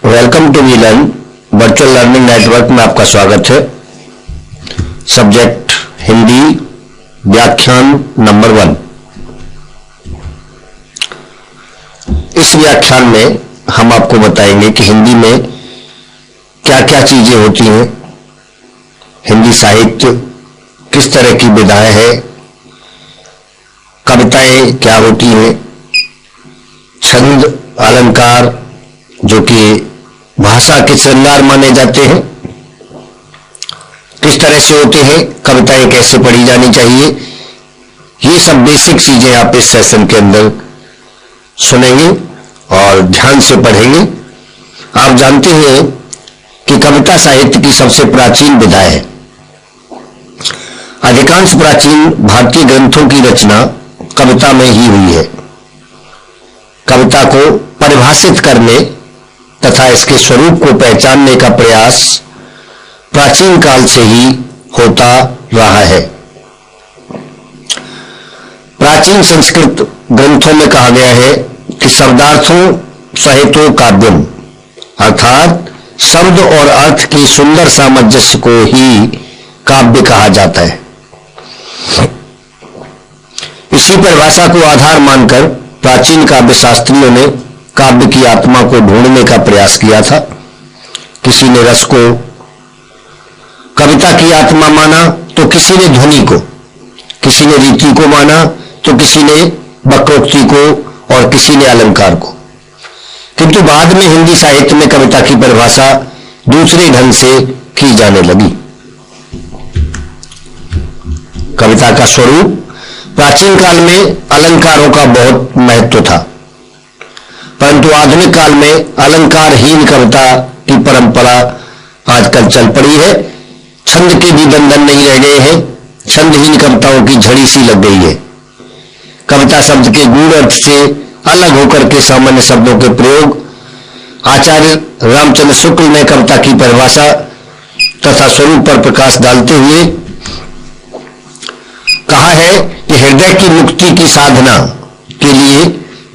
Welcome to we learn virtual learning network में आपका स्वागत है। सब्जेक्ट हिंदी, व्याख्यान नंबर 1। इस व्याख्यान में हम आपको बताएंगे कि हिंदी में क्या क्या चीजें होती हैं, हिंदी साहित्य किस तरह की विधाएं है, कविताएं क्या होती हैं, छंद अलंकार जो कि भाषा के श्रृंगार माने जाते हैं किस तरह से होते हैं, कविताएं कैसे पढ़ी जानी चाहिए, ये सब बेसिक चीजें आप इस सेशन के अंदर सुनेंगे और ध्यान से पढ़ेंगे। आप जानते हैं कि कविता साहित्य की सबसे प्राचीन विधा है। अधिकांश प्राचीन भारतीय ग्रंथों की रचना कविता में ही हुई है। कविता को परिभाषित करने तथा इसके स्वरूप को पहचानने का प्रयास प्राचीन काल से ही होता रहा है। प्राचीन संस्कृत ग्रंथों में कहा गया है कि शब्दार्थों सहितो काव्यम, अर्थात शब्द और अर्थ की सुंदर सामंजस्य को ही काव्य कहा जाता है। इसी परिभाषा को आधार मानकर प्राचीन काव्य शास्त्रियों ने काव्य की आत्मा को ढूंढने का प्रयास किया था। किसी ने रस को कविता की आत्मा माना तो किसी ने ध्वनि को, किसी ने रीति को माना तो किसी ने वक्रोक्ति को और किसी ने अलंकार को। किंतु बाद में हिंदी साहित्य में कविता की परिभाषा दूसरे ढंग से की जाने लगी। कविता का स्वरूप प्राचीन काल में अलंकारों का बहुत महत्व था, परंतु आधुनिक काल में अलंकारहीन कविता की परंपरा आजकल चल पड़ी है। छंद के भी बंधन नहीं रह गए हैं, छंदहीन कविताओं की झड़ी सी लग गई है। कविता शब्द के गूढ़ अर्थ से अलग होकर के सामान्य शब्दों के प्रयोग आचार्य रामचंद्र शुक्ल ने कविता की परिभाषा तथा स्वरूप पर प्रकाश डालते हुए कहा है कि हृदय की मुक्ति की साधना के लिए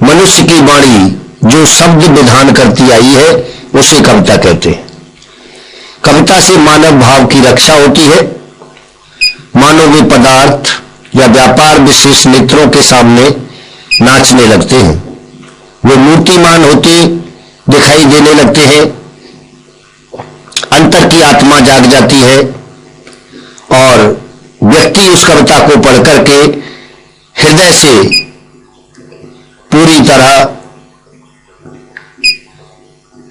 मनुष्य की वाणी जो शब्द विधान करती आई है उसे कविता कहते हैं। कविता से मानव भाव की रक्षा होती है। मानव वे पदार्थ या व्यापार विशेष नेत्रों के सामने नाचने लगते हैं, वे मूर्तिमान होते दिखाई देने लगते हैं, अंतर की आत्मा जाग जाती है और व्यक्ति उस कविता को पढ़ करके हृदय से पूरी तरह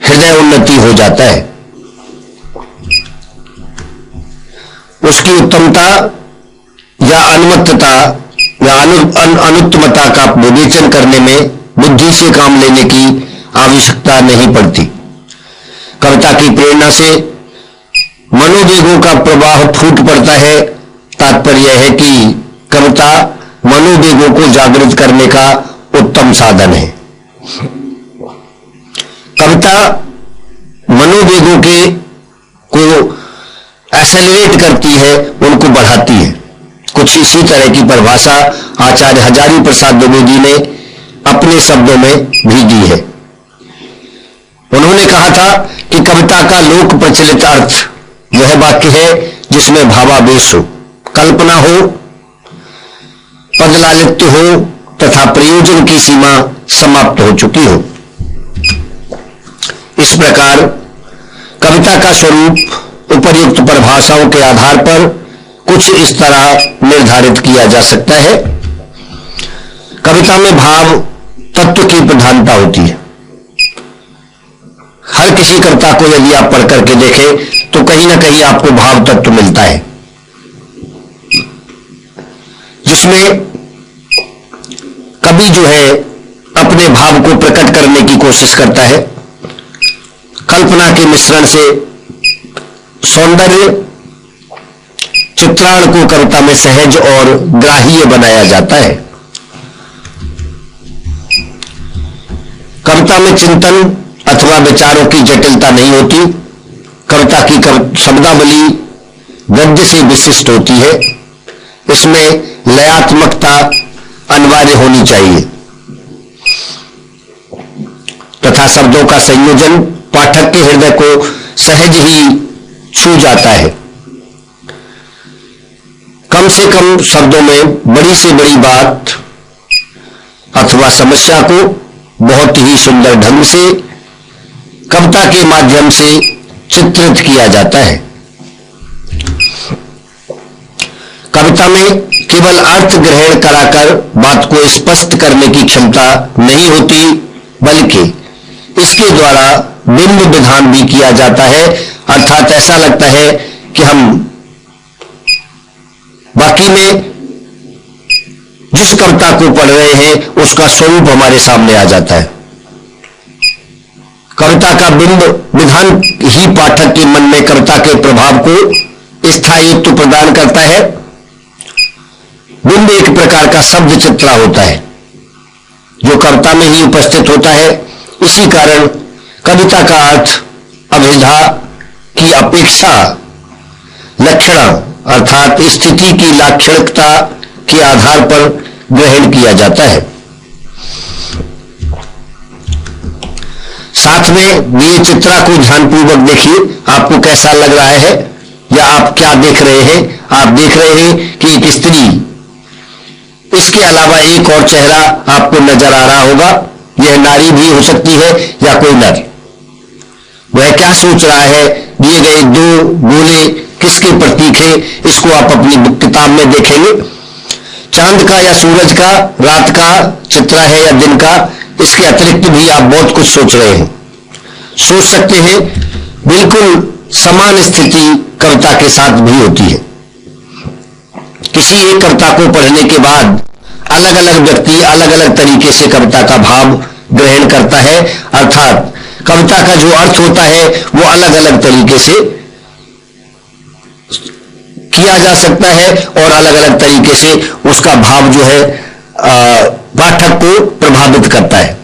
हृदय उन्नति हो जाता है। उसकी उत्तमता या अनुत्तमता या अनुत्तमता का विवेचन करने में बुद्धि से काम लेने की आवश्यकता नहीं पड़ती। कविता की प्रेरणा से मनोवेगों का प्रवाह फूट पड़ता है। तात्पर्य है कि कविता मनोवेगों को जागृत करने का उत्तम साधन है। कविता मनोवेगों को एक्सेलरेट करती है, उनको बढ़ाती है। कुछ इसी तरह की परिभाषा आचार्य हजारी प्रसाद द्विवेदी ने अपने शब्दों में भी दी है। उन्होंने कहा था कि कविता का लोक प्रचलित अर्थ वह वाक्य है जिसमें भावावेश हो, कल्पना हो, पदलालित्य हो तथा प्रयोजन की सीमा समाप्त हो चुकी हो। इस प्रकार कविता का स्वरूप उपर्युक्त परिभाषाओं के आधार पर कुछ इस तरह निर्धारित किया जा सकता है। कविता में भाव तत्व की प्रधानता होती है। हर किसी कविता को यदि आप पढ़ करके देखें तो कहीं ना कहीं आपको भाव तत्व मिलता है, जिसमें कवि जो है अपने भाव को प्रकट करने की कोशिश करता है। कल्पना के मिश्रण से सौंदर्य चित्रण को कविता में सहज और ग्राह्य बनाया जाता है। कविता में चिंतन अथवा विचारों की जटिलता नहीं होती। कविता की शब्दावली गद्य से विशिष्ट होती है। इसमें लयात्मकता अनिवार्य होनी चाहिए तथा शब्दों का संयोजन पाठक के हृदय को सहज ही छू जाता है। कम से कम शब्दों में बड़ी से बड़ी बात अथवा समस्या को बहुत ही सुंदर ढंग से कविता के माध्यम से चित्रित किया जाता है। कविता में केवल अर्थ ग्रहण कराकर बात को स्पष्ट करने की क्षमता नहीं होती, बल्कि इसके द्वारा बिंब विधान भी किया जाता है। अर्थात ऐसा लगता है कि हम बाकी में जिस कविता को पढ़ रहे हैं उसका स्वरूप हमारे सामने आ जाता है। कविता का बिंब विधान ही पाठक के मन में कविता के प्रभाव को स्थायित्व प्रदान करता है। बिंब एक प्रकार का शब्द चित्रा होता है जो कविता में ही उपस्थित होता है। इसी कारण कविता का अर्थ अभिधा की अपेक्षा लक्षण अर्थात स्थिति की लाक्षणिकता के आधार पर ग्रहण किया जाता है। साथ में ये चित्रा को ध्यानपूर्वक देखिए, आपको कैसा लग रहा है या आप क्या देख रहे हैं। आप देख रहे हैं कि एक स्त्री, इसके अलावा एक और चेहरा आपको नजर आ रहा होगा। यह नारी भी हो सकती है या कोई नर। वह क्या सोच रहा है, दिए गए दो गोले किसके प्रतीक है, इसको आप अपनी किताब में देखेंगे। चांद का या सूरज का, रात का चित्रा है या दिन का, इसके अतिरिक्त भी आप बहुत कुछ सोच रहे हैं, सोच सकते हैं। बिल्कुल समान स्थिति कविता के साथ भी होती है। किसी एक कविता को पढ़ने के बाद अलग अलग व्यक्ति अलग अलग तरीके से कविता का भाव ग्रहण करता है। अर्थात कविता का जो अर्थ होता है वो अलग अलग तरीके से किया जा सकता है और अलग अलग तरीके से उसका भाव जो है पाठक को प्रभावित करता है।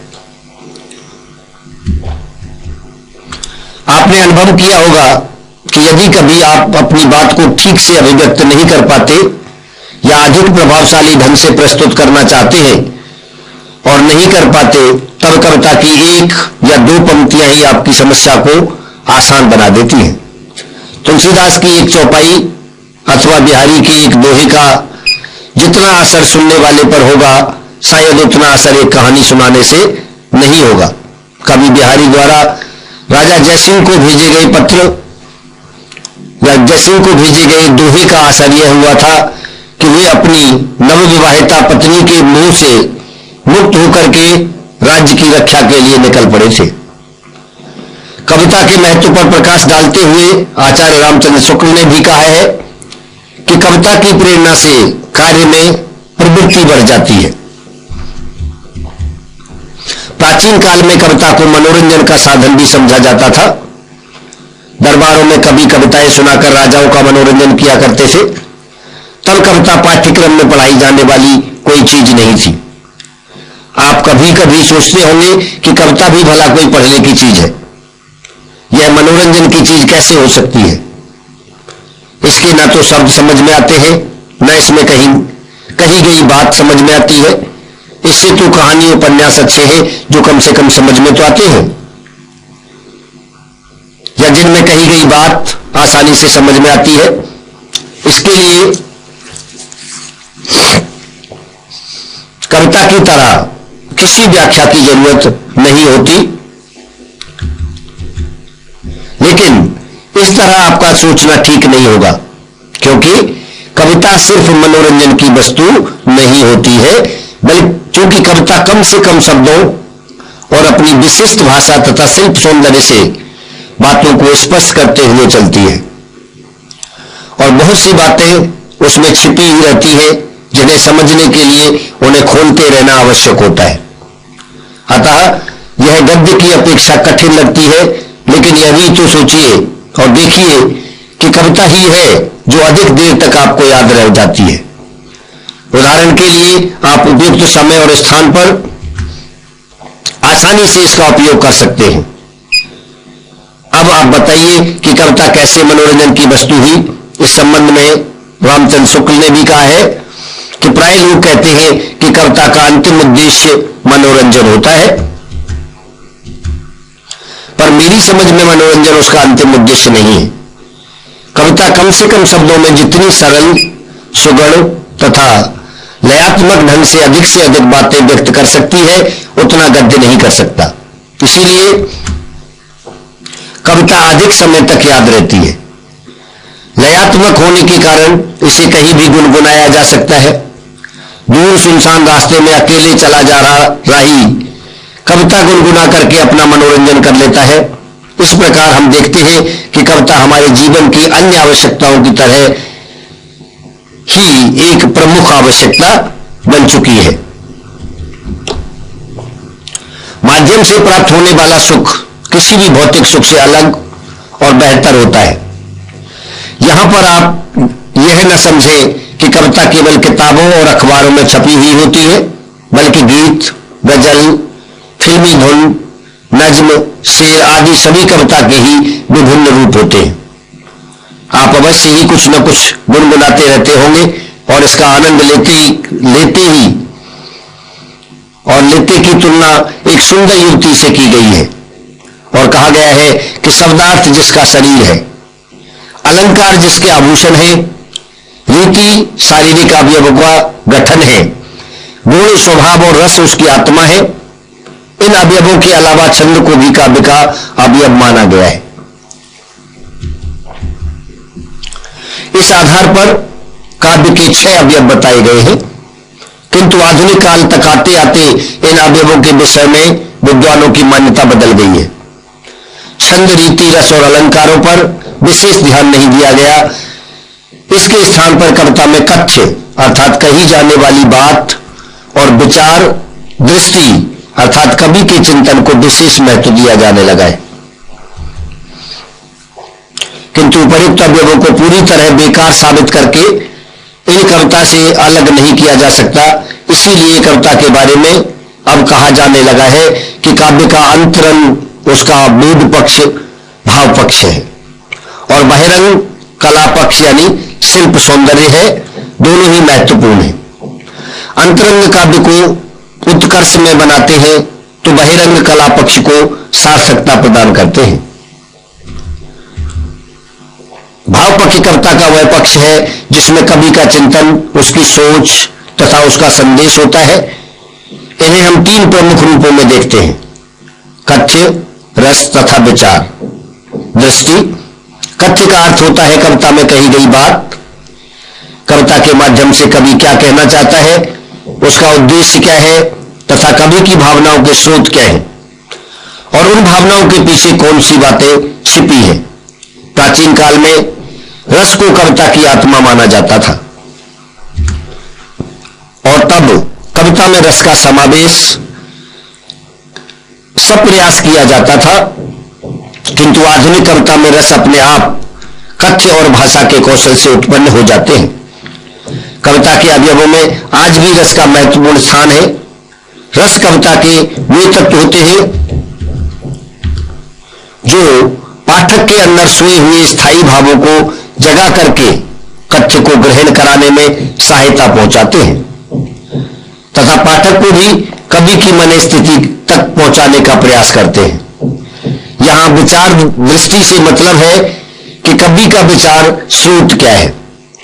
आपने अनुभव किया होगा कि यदि कभी आप अपनी बात को ठीक से अभिव्यक्त नहीं कर पाते या अधिक प्रभावशाली ढंग से प्रस्तुत करना चाहते हैं और नहीं कर पाते, तब कविता की एक या दो पंक्तियां ही आपकी समस्या को आसान बना देती हैं। तुलसीदास की एक चौपाई अथवा बिहारी की एक दोहे का जितना असर सुनने वाले पर होगा, शायद उतना असर एक कहानी सुनाने से नहीं होगा। कवि बिहारी द्वारा राजा जयसिंह को भेजे गए पत्र या जयसिंह को भेजे गए दोहे का असर यह हुआ था कि वे अपनी नवविवाहिता पत्नी के मुंह से मुक्त होकर के राज्य की रक्षा के लिए निकल पड़े थे। कविता के महत्व पर प्रकाश डालते हुए आचार्य रामचंद्र शुक्ल ने भी कहा है कि कविता की प्रेरणा से कार्य में प्रवृत्ति बढ़ जाती है। प्राचीन काल में कविता को मनोरंजन का साधन भी समझा जाता था। दरबारों में कवि कविताएं सुनाकर राजाओं का मनोरंजन किया करते थे। तब कविता पाठ्यक्रम में पढ़ाई जाने वाली कोई चीज नहीं थी। आप कभी कभी सोचते होंगे कि कविता भी भला कोई पढ़ने की चीज है, यह मनोरंजन की चीज कैसे हो सकती है। इसके न तो शब्द समझ में आते हैं, न इसमें कही गई बात समझ में आती है। इससे तो कहानी उपन्यास अच्छे हैं जो कम से कम समझ में तो आते हैं या जिनमें कही गई बात आसानी से समझ में आती है। इसके लिए कविता की तरह किसी व्याख्या की जरूरत नहीं होती। लेकिन इस तरह आपका सोचना ठीक नहीं होगा, क्योंकि कविता सिर्फ मनोरंजन की वस्तु नहीं होती है, बल्कि क्योंकि कविता कम से कम शब्दों और अपनी विशिष्ट भाषा तथा शिल्प सौंदर्य से बातों को स्पष्ट करते हुए चलती है और बहुत सी बातें उसमें छिपी हुई रहती है जिन्हें समझने के लिए उन्हें खोलते रहना आवश्यक होता है। अतः यह गद्य की अपेक्षा कठिन लगती है, लेकिन यह भी तो सोचिए और देखिए कि कविता ही है जो अधिक देर तक आपको याद रह जाती है। उदाहरण के लिए आप उपयुक्त समय और स्थान पर आसानी से इसका उपयोग कर सकते हैं। अब आप बताइए कि कविता कैसे मनोरंजन की वस्तु हुई। इस संबंध में रामचंद्र शुक्ल ने भी कहा है कि प्राय लोग कहते हैं कि कविता का अंतिम उद्देश्य मनोरंजन होता है, पर मेरी समझ में मनोरंजन उसका अंतिम उद्देश्य नहीं है। कविता कम से कम शब्दों में जितनी सरल, सुगढ़ तथा लयात्मक ढंग से अधिक बातें व्यक्त कर सकती है, उतना गद्य नहीं कर सकता। इसीलिए कविता अधिक समय तक याद रहती है। लयात्मक होने के कारण इसे कहीं भी गुनगुनाया जा सकता है। दूर सुनसान रास्ते में अकेले चला जा रहा राही कविता गुनगुना करके अपना मनोरंजन कर लेता है। इस प्रकार हम देखते हैं कि कविता हमारे जीवन की अन्य आवश्यकताओं की तरह ही एक प्रमुख आवश्यकता बन चुकी है। माध्यम से प्राप्त होने वाला सुख किसी भी भौतिक सुख से अलग और बेहतर होता है। यहां पर आप यह न समझें कि कविता केवल किताबों और अखबारों में छपी हुई होती है, बल्कि गीत, गजल, फिल्मी धुन, नज्म, शेर आदि सभी कविता के ही विभिन्न रूप होते हैं। आप अवश्य ही कुछ न कुछ गुनगुनाते रहते होंगे और इसका आनंद लेते की तुलना एक सुंदर युवती से की गई है और कहा गया है कि शब्दार्थ जिसका शरीर है, अलंकार जिसके आभूषण है, रीति शारीरिक अवयवों का गठन है, गुण स्वभाव और रस उसकी आत्मा है, इन अवयवों के अलावा छंद को भी काव्य का अवयव माना गया है। इस आधार पर काव्य के 6 अवयव बताए गए हैं, किंतु आधुनिक काल तक आते आते इन अवयवों के विषय में विद्वानों की मान्यता बदल गई है। छंद, रीति, रस और अलंकारों पर विशेष ध्यान नहीं दिया गया। इसके स्थान पर कविता में कथ्य अर्थात कही जाने वाली बात और विचार, दृष्टि अर्थात कवि के चिंतन को विशेष महत्व दिया जाने लगा है। किंतु उपयुक्त अवयवों को पूरी तरह बेकार साबित करके इन कविता से अलग नहीं किया जा सकता। इसीलिए कविता के बारे में अब कहा जाने लगा है कि काव्य का अंतरंग उसका मूल पक्ष भाव पक्ष है और बहिरंग कला पक्ष यानी शिल्प सौंदर्य है। दोनों ही महत्वपूर्ण है। अंतरंग काव्य को उत्कर्ष में बनाते हैं तो बहिरंग कला पक्ष को सार्थकता प्रदान करते हैं। भाव पक्ष कविता का वह पक्ष है जिसमें कवि का चिंतन, उसकी सोच तथा उसका संदेश होता है। इन्हें हम 3 प्रमुख रूपों में देखते हैं: कथ्य, रस तथा विचार। दृष्टि। कथ्य का अर्थ होता है कविता में कही गई बात, कविता के माध्यम से कवि क्या कहना चाहता है, उसका उद्देश्य क्या है तथा कवि की भावनाओं के स्रोत क्या है और उन भावनाओं के पीछे कौन सी बातें छिपी है। प्राचीन काल में रस को कविता की आत्मा माना जाता था और तब कविता में रस का समावेश सप्रयास किया जाता था। किंतु आधुनिक कविता में रस अपने आप कथ्य और भाषा के कौशल से उत्पन्न हो जाते हैं। कविता के अवयवों में आज भी रस का महत्वपूर्ण स्थान है। रस कविता के वे तत्व होते हैं जो पाठक के अंदर सोए हुए स्थायी भावों को जगा करके कथ्य को ग्रहण कराने में सहायता पहुंचाते हैं तथा पाठक को भी कवि की मन स्थिति तक पहुंचाने का प्रयास करते हैं। यहां विचार दृष्टि से मतलब है कि कवि का विचार स्रोत क्या है,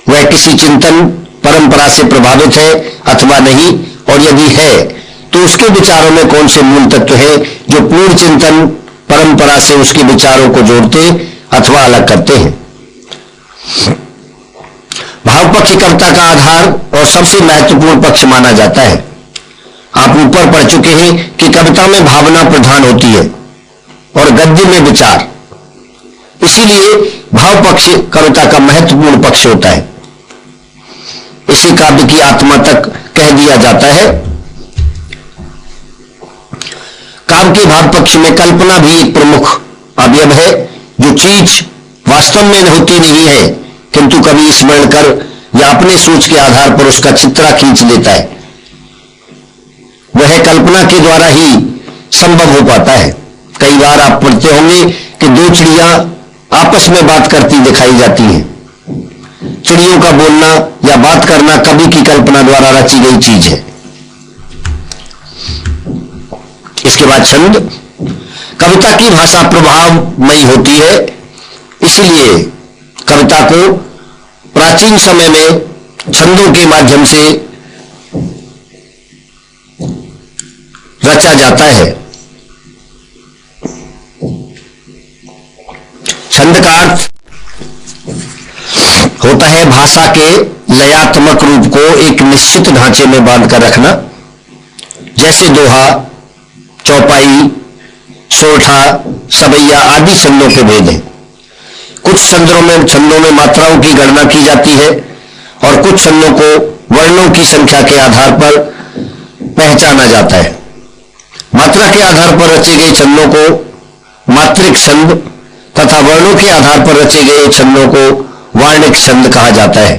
वह किसी चिंतन परंपरा से प्रभावित है अथवा नहीं, और यदि है तो उसके विचारों में कौन से मूल तत्व है जो पूर्ण चिंतन परंपरा से उसके विचारों को जोड़ते अथवा अलग करते हैं। भाव पक्ष कविता का आधार और सबसे महत्वपूर्ण पक्ष माना जाता है। आप ऊपर पढ़ चुके हैं कि कविता में भावना प्रधान होती है और गद्य में विचार। इसीलिए भाव पक्ष कविता का महत्वपूर्ण पक्ष होता है। इसे काव्य की आत्मा तक कह दिया जाता है। काव्य के भाव पक्ष में कल्पना भी एक प्रमुख अवयव है। जो चीज वास्तव में होती नहीं है किंतु कवि स्मरण कर या अपने सोच के आधार पर उसका चित्रा खींच लेता है, वह कल्पना के द्वारा ही संभव हो पाता है। कई बार आप पढ़ते होंगे कि 2 चिड़ियां आपस में बात करती दिखाई जाती हैं। चिड़ियों का बोलना या बात करना कवि की कल्पना द्वारा रची गई चीज है। इसके बाद छंद। कविता की भाषा प्रभावमयी होती है, इसलिए कविता को प्राचीन समय में छंदों के माध्यम से रचा जाता है। छंद का अर्थ होता है भाषा के लयात्मक रूप को एक निश्चित ढांचे में बांधकर रखना, जैसे दोहा, चौपाई, सोरठा, सबैया आदि छंदों के भेद हैं। कुछ छंदों में मात्राओं की गणना की जाती है और कुछ छंदों को वर्णों की संख्या के आधार पर पहचाना जाता है। मात्रा के आधार पर रचे गए छंदों को मात्रिक छंद तथा वर्णों के आधार पर रचे गए छंदों को वार्णिक छंद कहा जाता है।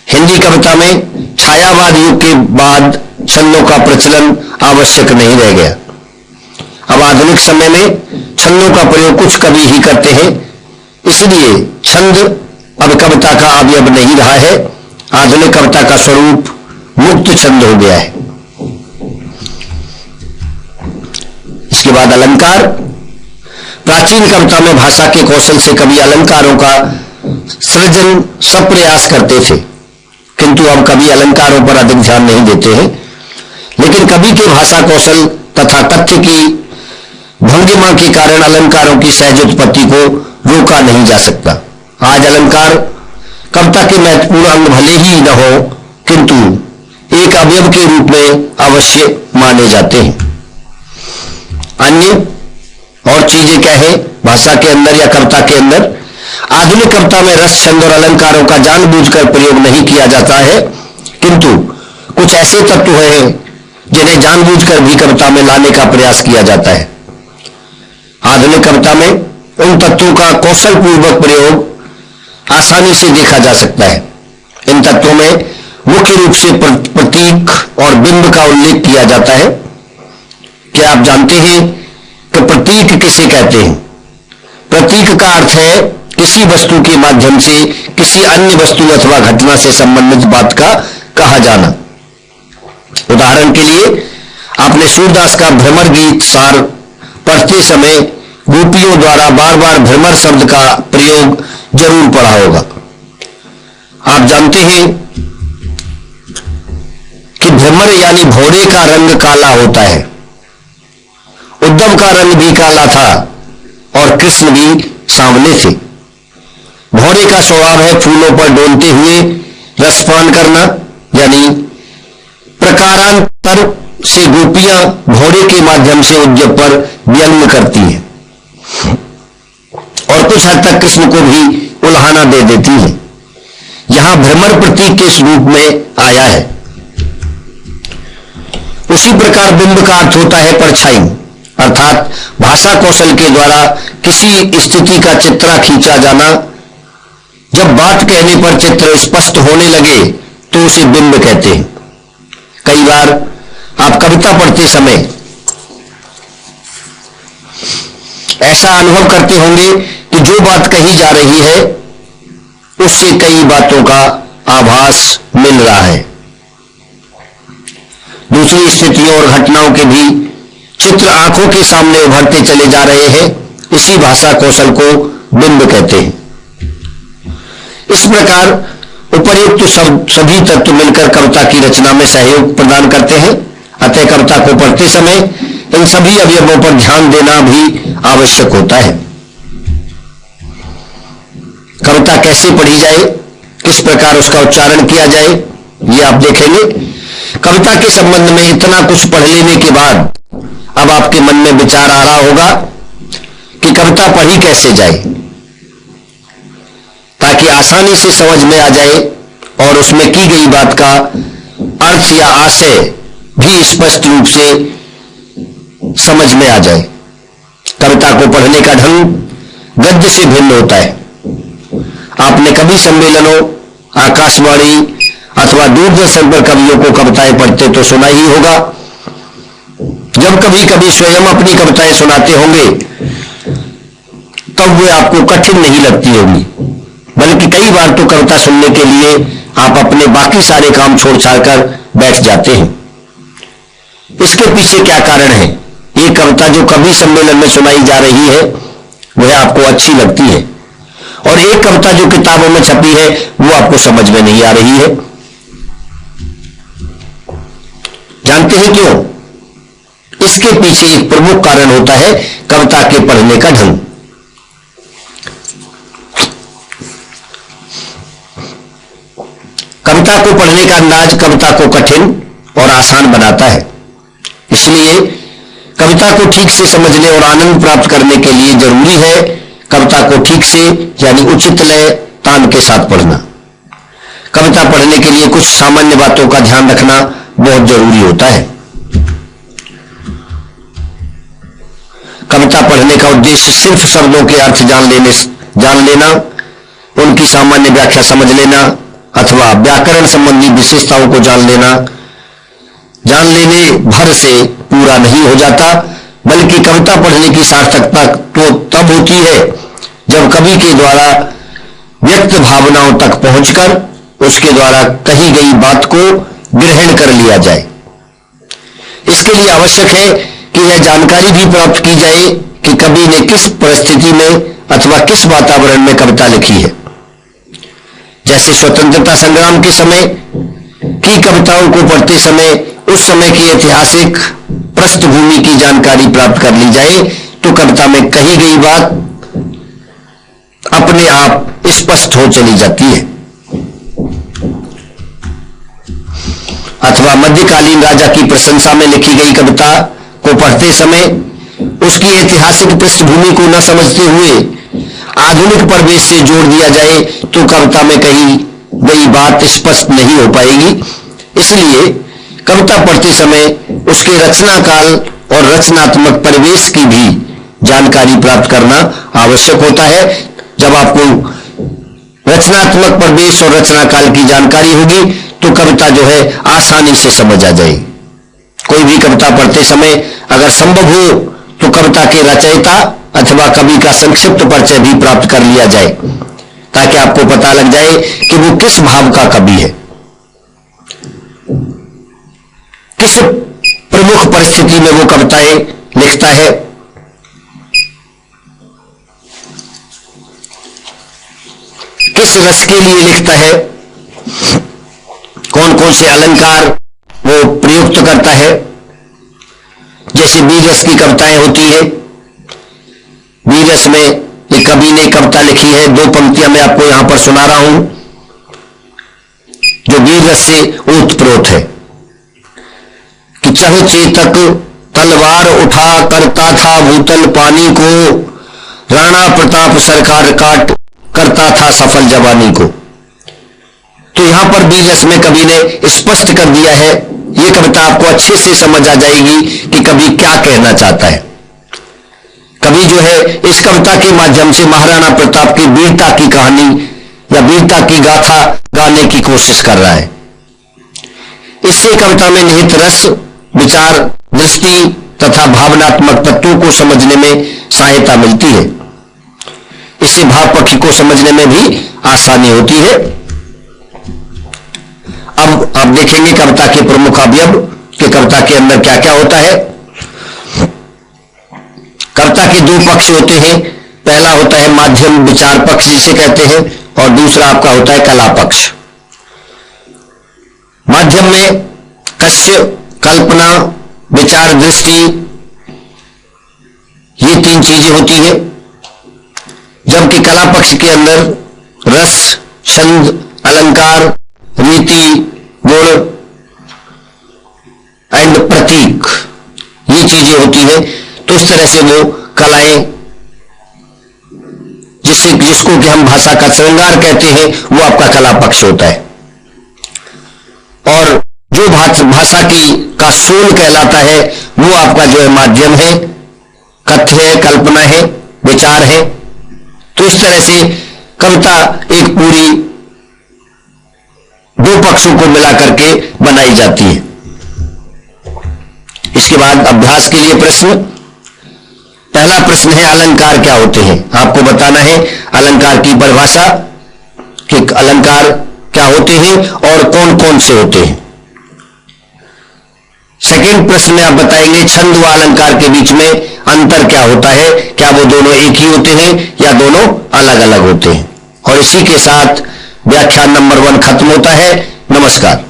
हिंदी कविता में छायावाद युग के बाद छंदों का प्रचलन आवश्यक नहीं रह गया। अब आधुनिक समय में छंदों का प्रयोग कुछ कवि ही करते हैं, इसलिए छंद अब कविता का अवयव नहीं रहा है। आधुनिक कविता का स्वरूप मुक्त छंद हो गया है। इसके बाद अलंकार। प्राचीन कविता में भाषा के कौशल से कवि अलंकारों का सृजन सप्रयास करते थे, किंतु अब कवि अलंकारों पर अधिक ध्यान नहीं देते हैं। लेकिन कवि के भाषा कौशल तथा तथ्य की भंगिमा के कारण अलंकारों की सहज उत्पत्ति को रोका नहीं जा सकता। आज अलंकार कविता के महत्वपूर्ण अंग भले ही न हो, किंतु एक अवयव के रूप में अवश्य माने जाते हैं। अन्य और चीजें क्या है भाषा के अंदर या कविता के अंदर? आधुनिक कविता में रस, छंद और अलंकारों का जानबूझकर प्रयोग नहीं किया जाता है, किंतु कुछ ऐसे तत्व हैं जिन्हें जानबूझकर भी कविता में लाने का प्रयास किया जाता है। आधुनिक कविता में उन तत्वों का कौशल पूर्वक प्रयोग आसानी से देखा जा सकता है। इन तत्वों में मुख्य रूप से प्रतीक और बिंब का उल्लेख किया जाता है। क्या आप जानते हैं कि प्रतीक किसे कहते हैं? प्रतीक का अर्थ है किसी वस्तु के माध्यम से किसी अन्य वस्तु अथवा घटना से संबंधित बात का कहा जाना। उदाहरण के लिए आपने सूरदास का भ्रमर गीत सार पढ़ते समय गोपियों द्वारा बार बार भ्रमर शब्द का प्रयोग जरूर पढ़ा होगा। आप जानते हैं कि भ्रमर यानी भौरे का रंग काला होता है। उद्धव का रंग भी काला था और कृष्ण भी सांवले थे। भौरे का स्वभाव है फूलों पर डोलते हुए रसपान करना, यानी प्रकारांतर से गोपियां भौरे के माध्यम से उद्धव पर व्यंग करती हैं और कुछ हद तक कृष्ण को भी उल्हाना दे देती है। यहां भ्रमर प्रतीक के स्वरूप में आया है। उसी प्रकार बिंब का अर्थ होता है परछाई, अर्थात भाषा कौशल के द्वारा किसी स्थिति का चित्रा खींचा जाना। जब बात कहने पर चित्र स्पष्ट होने लगे तो उसे बिंब कहते हैं। कई बार आप कविता पढ़ते समय ऐसा अनुभव करते होंगे कि जो बात कही जा रही है उससे कई बातों का आभास मिल रहा है। दूसरी स्थितियों और घटनाओं के भी चित्र आंखों के सामने उभरते चले जा रहे हैं। इसी भाषा कौशल को बिंब कहते हैं। इस प्रकार उपर्युक्त सभी तत्व मिलकर कविता की रचना में सहयोग प्रदान करते हैं। अतः कविता को पढ़ते समय इन सभी अवयवों पर ध्यान देना भी आवश्यक होता है। कविता कैसे पढ़ी जाए, किस प्रकार उसका उच्चारण किया जाए, ये आप देखेंगे। कविता के संबंध में इतना कुछ पढ़ लेने के बाद अब आपके मन में विचार आ रहा होगा कि कविता पढ़ी कैसे जाए, ताकि आसानी से समझ में आ जाए और उसमें की गई बात का अर्थ या आशय भी स्पष्ट रूप से समझ में आ जाए। कविता को पढ़ने का ढंग गद्य से भिन्न होता है। आपने कवि सम्मेलनों, आकाशवाणी अथवा दूरदर्शन पर कवियों को कविताएं पढ़ते तो सुना ही होगा। जब कभी कभी स्वयं अपनी कविताएं सुनाते होंगे तब वे आपको कठिन नहीं लगती होंगी, बल्कि कई बार तो कविता सुनने के लिए आप अपने बाकी सारे काम छोड़ छाड़ कर बैठ जाते हैं। इसके पीछे क्या कारण है, एक कविता जो कवि सम्मेलन में सुनाई जा रही है वह आपको अच्छी लगती है, और एक कविता जो किताबों में छपी है वो आपको समझ में नहीं आ रही है। जानते हैं क्यों? इसके पीछे एक प्रमुख कारण होता है कविता के पढ़ने का ढंग। कविता को पढ़ने का अंदाज कविता को कठिन और आसान बनाता है। इसलिए कविता को ठीक से समझने और आनंद प्राप्त करने के लिए जरूरी है कविता को ठीक से यानी उचित लय तान के साथ पढ़ना। कविता पढ़ने के लिए कुछ सामान्य बातों का ध्यान रखना बहुत जरूरी होता है। कविता पढ़ने का उद्देश्य सिर्फ शब्दों के अर्थ जान लेना, उनकी सामान्य व्याख्या समझ लेना अथवा व्याकरण संबंधी विशेषताओं को जान लेने भर से पूरा नहीं हो जाता, बल्कि कविता पढ़ने की सार्थकता तो तब होती है जब कवि के द्वारा व्यक्त भावनाओं तक पहुंचकर उसके द्वारा कही गई बात को ग्रहण कर लिया जाए। इसके लिए आवश्यक है कि यह जानकारी भी प्राप्त की जाए कि कवि ने किस परिस्थिति में अथवा किस वातावरण में कविता लिखी है। जैसे स्वतंत्रता संग्राम के समय की कविताओं को पढ़ते समय उस समय की ऐतिहासिक पृष्ठभूमि की जानकारी प्राप्त कर ली जाए तो कविता में कही गई बात अपने आप स्पष्ट हो चली जाती है। अथवा मध्यकालीन राजा की प्रशंसा में लिखी गई कविता को पढ़ते समय उसकी ऐतिहासिक पृष्ठभूमि को न समझते हुए आधुनिक परिवेश से जोड़ दिया जाए तो कविता में कही गई बात स्पष्ट नहीं हो पाएगी। इसलिए कविता पढ़ते समय उसके रचना काल और रचनात्मक परिवेश की भी जानकारी प्राप्त करना आवश्यक होता है। जब आपको रचनात्मक परिवेश और रचना काल की जानकारी होगी तो कविता जो है आसानी से समझ आ जाएगी। कोई भी कविता पढ़ते समय अगर संभव हो तो कविता के रचयिता अथवा कवि का संक्षिप्त परिचय भी प्राप्त कर लिया जाए ताकि आपको पता लग जाए कि वो किस भाव का कवि है, किस प्रमुख परिस्थिति में वो कविताएं लिखता है, किस रस के लिए लिखता है, कौन कौन से अलंकार वो प्रयुक्त करता है। जैसे वीर रस की कविताएं होती है, वीर रस में एक कवि ने कविता लिखी है, दो पंक्तियां मैं आपको यहां पर सुना रहा हूं जो वीर रस से ओतप्रोत है कि चह चेतक तलवार उठा करता था भूतल पानी को, राणा प्रताप सरकार काट करता था सफल जवानी को। तो यहां पर वीर रस में कवि ने स्पष्ट कर दिया है। यह कविता आपको अच्छे से समझ आ जाएगी कि कवि क्या कहना चाहता है। कवि जो है इस कविता के माध्यम से महाराणा प्रताप की वीरता की कहानी या वीरता की गाथा गाने की कोशिश कर रहा है। इससे कविता में निहित रस, विचार, दृष्टि तथा भावनात्मक तत्वों को समझने में सहायता मिलती है। इससे भाव पक्ष को समझने में भी आसानी होती है। अब आप देखेंगे कविता के प्रमुख अवयव कि कविता के अंदर क्या क्या होता है। कविता के दो पक्ष होते हैं। पहला होता है माध्यम विचार पक्ष जिसे कहते हैं, और दूसरा आपका होता है कला पक्ष। माध्यम में कस्य, कल्पना, विचार, दृष्टि, ये तीन चीजें होती है। जबकि कला पक्ष के अंदर रस, छंद, अलंकार, रीति, गुण एंड प्रतीक, ये चीजें होती है। तो इस तरह से वो कलाएं जिसको कि हम भाषा का श्रृंगार कहते हैं वो आपका कला पक्ष होता है। और जो भाषा का सोल कहलाता है वो आपका जो है माध्यम है, कथ्य है, कल्पना है, विचार है। तो इस तरह से कविता एक पूरी दो पक्षों को मिला करके बनाई जाती है। इसके बाद अभ्यास के लिए प्रश्न। पहला प्रश्न है अलंकार क्या होते हैं। आपको बताना है अलंकार की परिभाषा कि अलंकार क्या होते हैं और कौन कौन से होते हैं। सेकंड प्रश्न में आप बताएंगे छंद व अलंकार के बीच में अंतर क्या होता है, क्या वो दोनों एक ही होते हैं या दोनों अलग अलग होते हैं। और इसी के साथ व्याख्यान नंबर 1 खत्म होता है। नमस्कार।